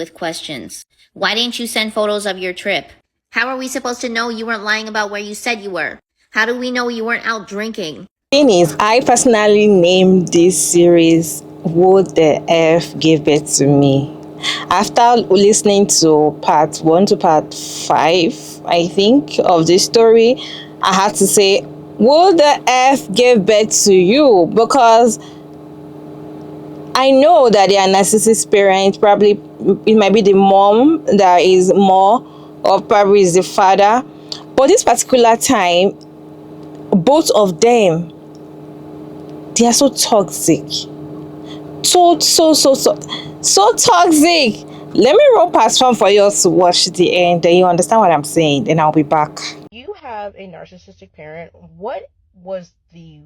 with questions. Why didn't you send photos of your trip? How are we supposed to know you weren't lying about where you said you were? How do we know you weren't out drinking? Thing is, I personally named this series Would the F Give Birth to Me? After listening to part 1 to part 5, I think, of this story, I had to say, Would the F give birth to you? Because I know that they are narcissist parents. Probably it might be the mom that is more, or probably is the father. But this particular time, both of them, they are so toxic. So toxic. Let me roll past one for you to watch the end, then you understand what I'm saying, then I'll be back. You have a narcissistic parent. What was the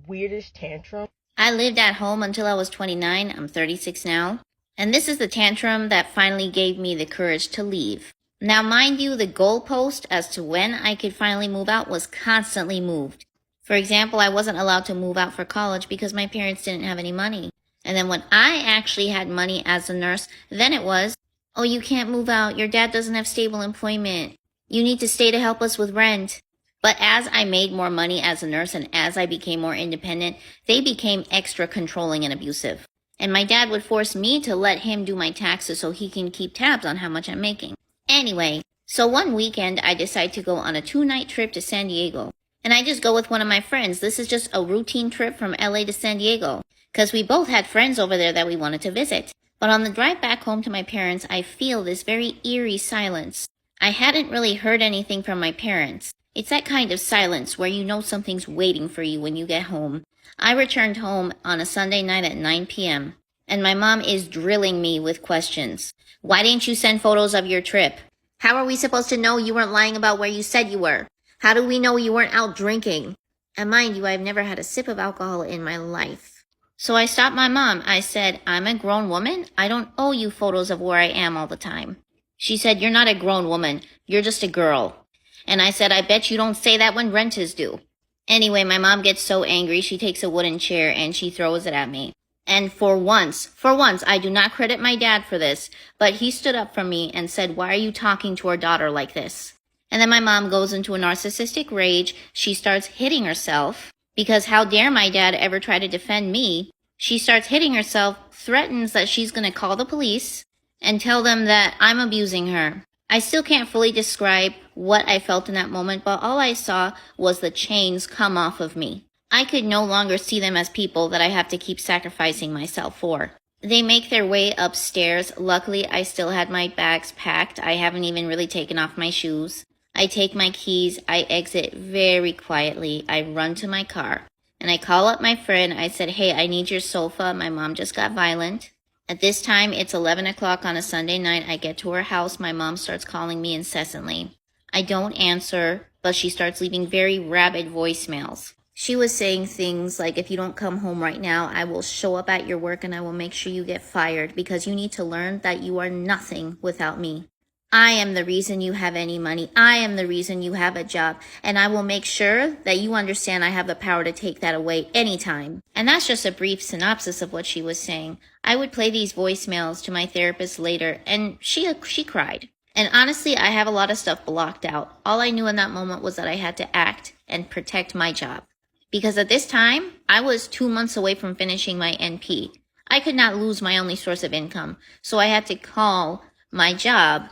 weirdest tantrum? I lived at home until I was 29. I'm 36 now. And this is the tantrum that finally gave me the courage to leave. Now, mind you, the goalpost as to when I could finally move out was constantly moved. For example, I wasn't allowed to move out for college because my parents didn't have any money. And then when I actually had money as a nurse, then it was, oh, you can't move out. Your dad doesn't have stable employment. You need to stay to help us with rent. But as I made more money as a nurse and as I became more independent, they became extra controlling and abusive. And my dad would force me to let him do my taxes so he can keep tabs on how much I'm making. Anyway, so one weekend I decide to go on a 2-night trip to San Diego. And I just go with one of my friends. This is just a routine trip from LA to San Diego, because we both had friends over there that we wanted to visit. But on the drive back home to my parents, I feel this very eerie silence. I hadn't really heard anything from my parents. It's that kind of silence where you know something's waiting for you when you get home. I returned home on a Sunday night at 9 p.m. and my mom is drilling me with questions. Why didn't you send photos of your trip? How are we supposed to know you weren't lying about where you said you were? How do we know you weren't out drinking? And mind you, I've never had a sip of alcohol in my life. So I stopped my mom. I said, I'm a grown woman. I don't owe you photos of where I am all the time. She said, you're not a grown woman. You're just a girl. And I said, I bet you don't say that when rent is due. Anyway, my mom gets so angry, she takes a wooden chair and she throws it at me. And for once, I do not credit my dad for this, but he stood up for me and said, why are you talking to our daughter like this? And then my mom goes into a narcissistic rage. She starts hitting herself because how dare my dad ever try to defend me? She starts hitting herself, threatens that she's going to call the police and tell them that I'm abusing her. I still can't fully describe what I felt in that moment, but all I saw was the chains come off of me. I could no longer see them as people that I have to keep sacrificing myself for. They make their way upstairs. Luckily, I still had my bags packed. I haven't even really taken off my shoes. I take my keys. I exit very quietly. I run to my car and I call up my friend. I said, hey, I need your sofa. My mom just got violent. At this time, it's 11 o'clock on a Sunday night. I get to her house. My mom starts calling me incessantly. I don't answer, but she starts leaving very rabid voicemails. She was saying things like, if you don't come home right now, I will show up at your work and I will make sure you get fired because you need to learn that you are nothing without me. I am the reason you have any money. I am the reason you have a job. And I will make sure that you understand I have the power to take that away anytime. And that's just a brief synopsis of what she was saying. I would play these voicemails to my therapist later, and she cried. And honestly, I have a lot of stuff blocked out. All I knew in that moment was that I had to act and protect my job. Because at this time, I was 2 months away from finishing my NP. I could not lose my only source of income. So I had to call my job.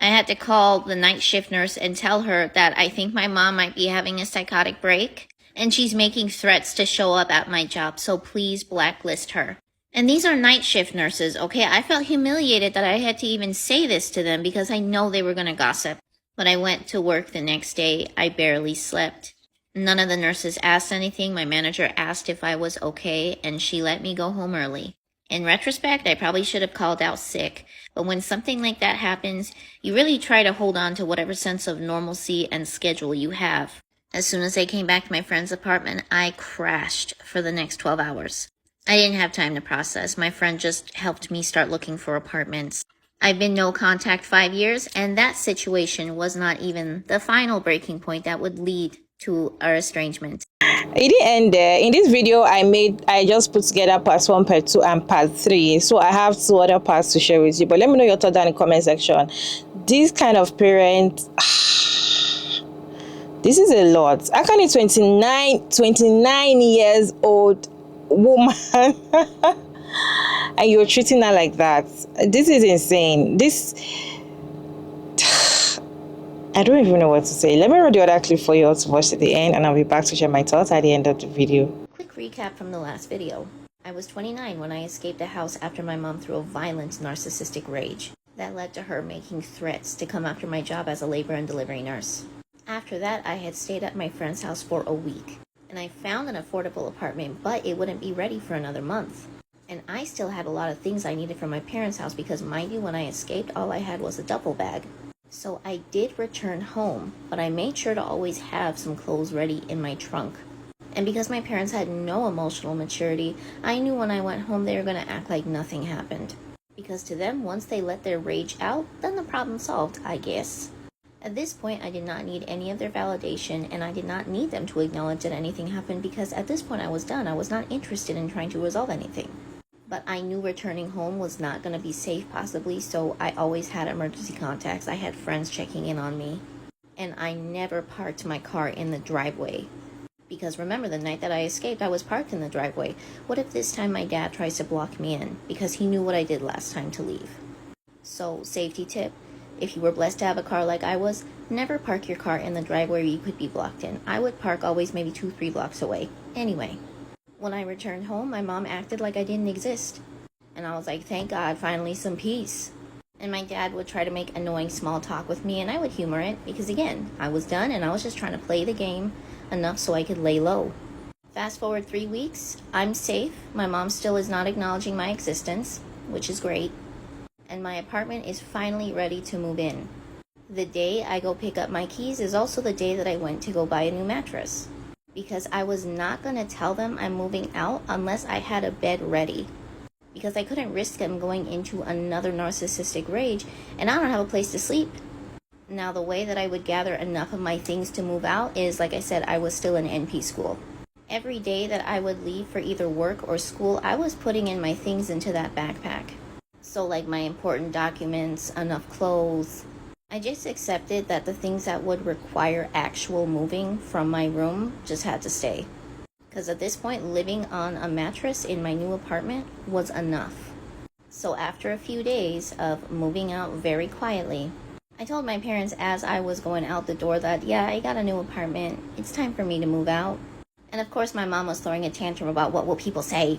I had to call the night shift nurse and tell her that I think my mom might be having a psychotic break and she's making threats to show up at my job, so please blacklist her. And these are night shift nurses, okay? I felt humiliated that I had to even say this to them because I know they were going to gossip. But I went to work the next day. I barely slept. None of the nurses asked anything. My manager asked if I was okay and she let me go home early. In retrospect, I probably should have called out sick, but when something like that happens, you really try to hold on to whatever sense of normalcy and schedule you have. As soon as I came back to my friend's apartment, I crashed for the next 12 hours. I didn't have time to process. My friend just helped me start looking for apartments. I've been no contact 5 years, and that situation was not even the final breaking point that would lead to our estrangement. It didn't end there. In this video, I just put together part 1, part 2, and part 3. So I have 2 other parts to share with you. But let me know your thoughts down in the comment section. This kind of parent, this is a lot. How can a 29 years old woman and you're treating her like that? This is insane. I don't even know what to say. Let me read the other clip for you all to watch to the end, and I'll be back to share my thoughts at the end of the video. Quick recap from the last video. I was 29 when I escaped the house after my mom threw a violent narcissistic rage. That led to her making threats to come after my job as a labor and delivery nurse. After that, I had stayed at my friend's house for a week, and I found an affordable apartment, but it wouldn't be ready for another month. And I still had a lot of things I needed from my parents' house because, mind you, when I escaped, all I had was a duffel bag. So I did return home, but I made sure to always have some clothes ready in my trunk. And because my parents had no emotional maturity, I knew when I went home they were going to act like nothing happened. Because to them, once they let their rage out, then the problem's solved, I guess. At this point, I did not need any of their validation, and I did not need them to acknowledge that anything happened because at this point I was done. I was not interested in trying to resolve anything. But I knew returning home was not going to be safe possibly, so I always had emergency contacts. I had friends checking in on me. And I never parked my car in the driveway. Because remember, the night that I escaped, I was parked in the driveway. What if this time my dad tries to block me in? Because he knew what I did last time to leave. So, safety tip, if you were blessed to have a car like I was, never park your car in the driveway where you could be blocked in. I would park always maybe 2-3 blocks away. Anyway. When I returned home, my mom acted like I didn't exist. And I was like, thank God, finally some peace. And my dad would try to make annoying small talk with me, and I would humor it, because again, I was done and I was just trying to play the game enough so I could lay low. Fast forward 3 weeks, I'm safe. My mom still is not acknowledging my existence, which is great. And my apartment is finally ready to move in. The day I go pick up my keys is also the day that I went to go buy a new mattress. Because I was not going to tell them I'm moving out unless I had a bed ready. Because I couldn't risk them going into another narcissistic rage, and I don't have a place to sleep. Now, the way that I would gather enough of my things to move out is, like I said, I was still in NP school. Every day that I would leave for either work or school, I was putting in my things into that backpack. So like my important documents, enough clothes. I just accepted that the things that would require actual moving from my room just had to stay. Because at this point, living on a mattress in my new apartment was enough. So after a few days of moving out very quietly, I told my parents as I was going out the door that, yeah, I got a new apartment. It's time for me to move out. And of course, my mom was throwing a tantrum about what will people say.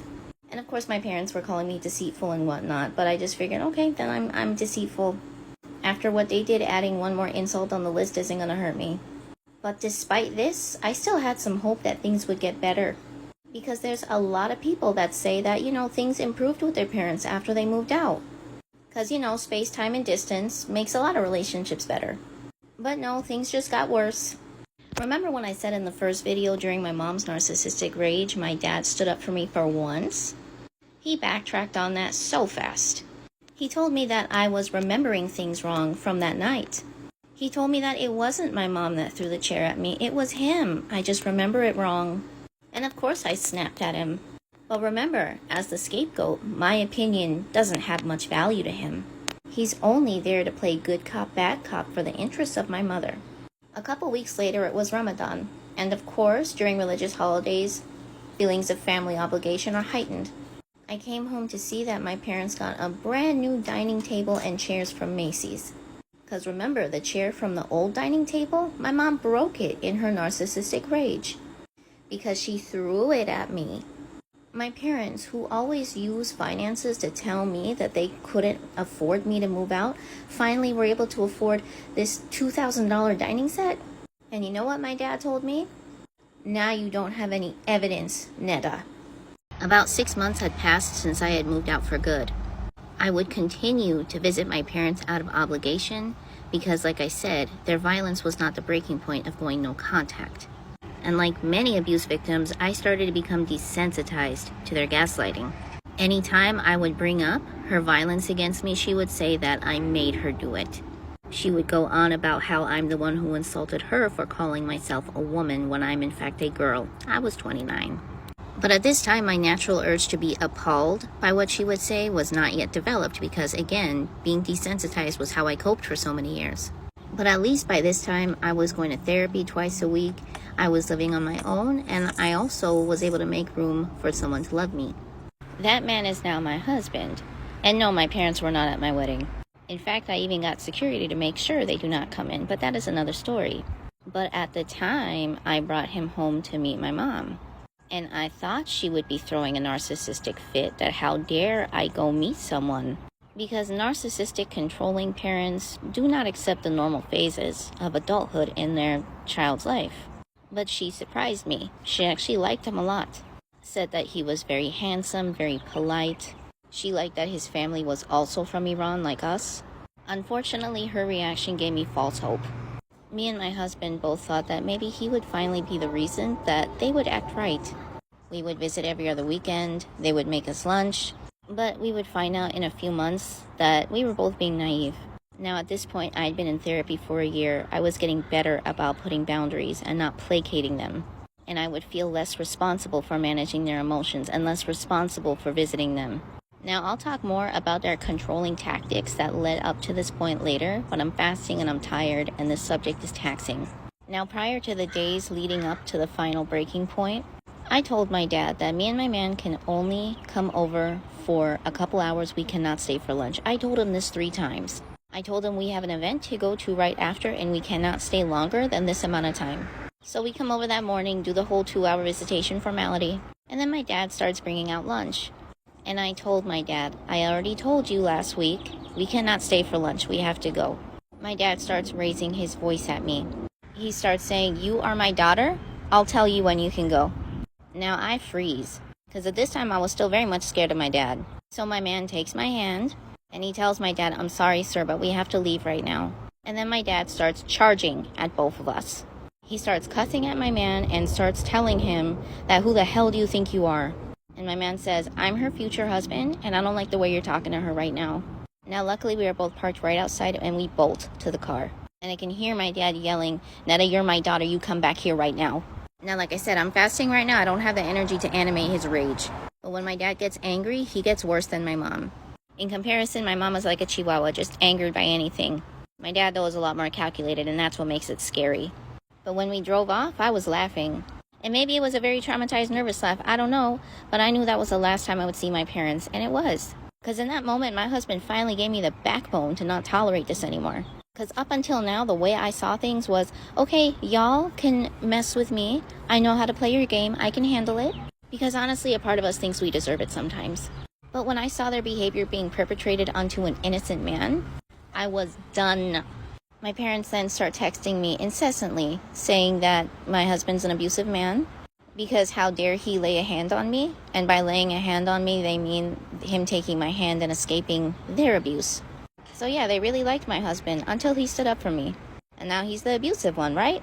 And of course, my parents were calling me deceitful and whatnot. But I just figured, okay, then I'm deceitful. After what they did, adding one more insult on the list isn't going to hurt me. But despite this, I still had some hope that things would get better. Because there's a lot of people that say that, things improved with their parents after they moved out. Because, space, time, and distance makes a lot of relationships better. But no, things just got worse. Remember when I said in the first video during my mom's narcissistic rage, my dad stood up for me for once? He backtracked on that so fast. He told me that I was remembering things wrong from that night. He told me that it wasn't my mom that threw the chair at me, it was him. I just remember it wrong. And of course I snapped at him. But remember, as the scapegoat, my opinion doesn't have much value to him. He's only there to play good cop, bad cop for the interests of my mother. A couple weeks later, it was Ramadan. And of course, during religious holidays, feelings of family obligation are heightened. I came home to see that my parents got a brand new dining table and chairs from Macy's. Because remember, the chair from the old dining table, my mom broke it in her narcissistic rage. Because she threw it at me. My parents, who always use finances to tell me that they couldn't afford me to move out, finally were able to afford this $2,000 dining set. And you know what my dad told me? Now you don't have any evidence, Neda. About 6 months had passed since I had moved out for good. I would continue to visit my parents out of obligation because, like I said, their violence was not the breaking point of going no contact. And like many abuse victims, I started to become desensitized to their gaslighting. Anytime I would bring up her violence against me, she would say that I made her do it. She would go on about how I'm the one who insulted her for calling myself a woman when I'm in fact a girl. I was 29. But at this time, my natural urge to be appalled by what she would say was not yet developed because, again, being desensitized was how I coped for so many years. But at least by this time, I was going to therapy twice a week, I was living on my own, and I also was able to make room for someone to love me. That man is now my husband. And no, my parents were not at my wedding. In fact, I even got security to make sure they do not come in, but that is another story. But at the time, I brought him home to meet my mom. And I thought she would be throwing a narcissistic fit that how dare I go meet someone. Because narcissistic controlling parents do not accept the normal phases of adulthood in their child's life. But she surprised me. She actually liked him a lot. Said that he was very handsome, very polite. She liked that his family was also from Iran like us. Unfortunately, her reaction gave me false hope. Me and my husband both thought that maybe he would finally be the reason that they would act right. We would visit every other weekend, they would make us lunch, but we would find out in a few months that we were both being naive. Now at this point, I'd been in therapy for a year. I was getting better about putting boundaries and not placating them. And I would feel less responsible for managing their emotions and less responsible for visiting them. Now, I'll talk more about their controlling tactics that led up to this point later, but I'm fasting and I'm tired, and this subject is taxing. Now, prior to the days leading up to the final breaking point, I told my dad that me and my man can only come over for a couple hours. We cannot stay for lunch. I told him this 3 times. I told him we have an event to go to right after, and we cannot stay longer than this amount of time. So we come over that morning, do the whole 2-hour visitation formality, and then my dad starts bringing out lunch. And I told my dad, I already told you last week, we cannot stay for lunch, we have to go. My dad starts raising his voice at me. He starts saying, you are my daughter, I'll tell you when you can go. Now I freeze, because at this time I was still very much scared of my dad. So my man takes my hand, and he tells my dad, I'm sorry sir, but we have to leave right now. And then my dad starts charging at both of us. He starts cussing at my man and starts telling him that who the hell do you think you are? And my man says, I'm her future husband, and I don't like the way you're talking to her right now. Now, luckily, we are both parked right outside, and we bolt to the car. And I can hear my dad yelling, Netta, you're my daughter, you come back here right now. Now, like I said, I'm fasting right now. I don't have the energy to animate his rage. But when my dad gets angry, he gets worse than my mom. In comparison, my mom is like a chihuahua, just angered by anything. My dad, though, is a lot more calculated, and that's what makes it scary. But when we drove off, I was laughing. And maybe it was a very traumatized, nervous laugh. I don't know. But I knew that was the last time I would see my parents. And it was. Because in that moment, my husband finally gave me the backbone to not tolerate this anymore. Because up until now, the way I saw things was, okay, y'all can mess with me. I know how to play your game. I can handle it. Because honestly, a part of us thinks we deserve it sometimes. But when I saw their behavior being perpetrated onto an innocent man, I was done. My parents then start texting me incessantly, saying that my husband's an abusive man, because how dare he lay a hand on me? And by laying a hand on me, they mean him taking my hand and escaping their abuse. So yeah, they really liked my husband until he stood up for me. And now he's the abusive one, right?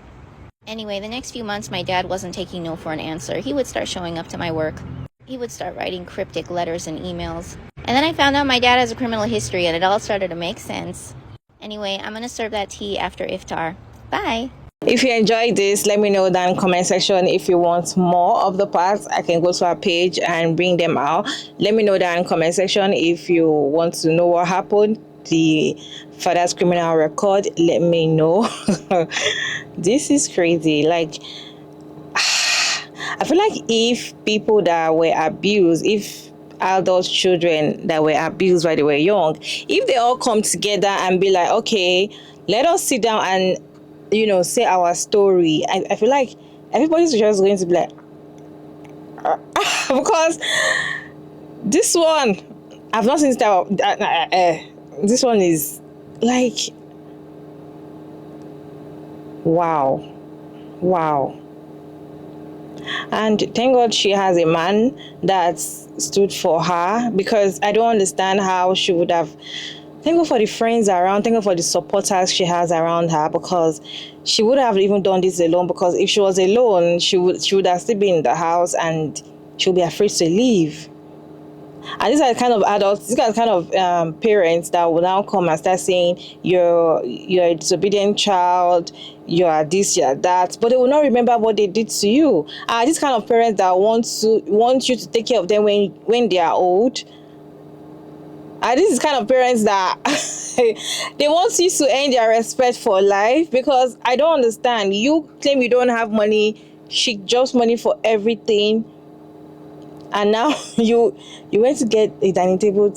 Anyway, the next few months, my dad wasn't taking no for an answer. He would start showing up to my work. He would start writing cryptic letters and emails. And then I found out my dad has a criminal history, and it all started to make sense. Anyway, I'm going to serve that tea after iftar. Bye! If you enjoyed this, let me know down in the comment section. If you want more of the parts, I can go to our page and bring them out. Let me know down in the comment section. If you want to know what happened, the father's criminal record, let me know. This is crazy. Like, I feel like if people that were abused, if adult children that were abused while they were young, if they all come together and be like, okay, let us sit down and say our story, I feel like everybody's just going to be like because this one, I've not seen this one is like wow. And thank God she has a man that stood for her, because I don't understand how she would have. Thank God for the friends around. Thank God for the supporters she has around her, because she would have even done this alone. Because if she was alone, she would have still been in the house and she would be afraid to leave. And these are the kind of adults, these are the kind of parents that will now come and start saying you're a disobedient child, you are this, you are that, but they will not remember what they did to you. These kind of parents that want you to take care of them when they are old. This is kind of parents that they want you to earn their respect for life, because I don't understand. You claim you don't have money, she just money for everything, and now you went to get a dining table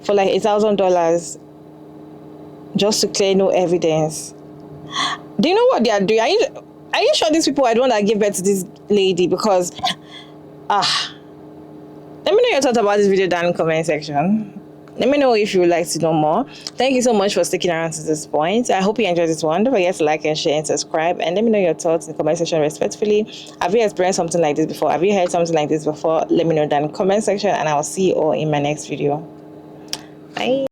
for like $1,000 just to clear no evidence. Do you know what they are doing? Are you sure these people are the one that gave birth to this lady? Because let me know your thoughts about this video down in the comment section. Let me know if you would like to know more. Thank you so much for sticking around to this point. I hope you enjoyed this one. Don't forget to like and share and subscribe. And let me know your thoughts in the comment section respectfully. Have you experienced something like this before? Have you heard something like this before? Let me know down in the comment section, and I will see you all in my next video. Bye.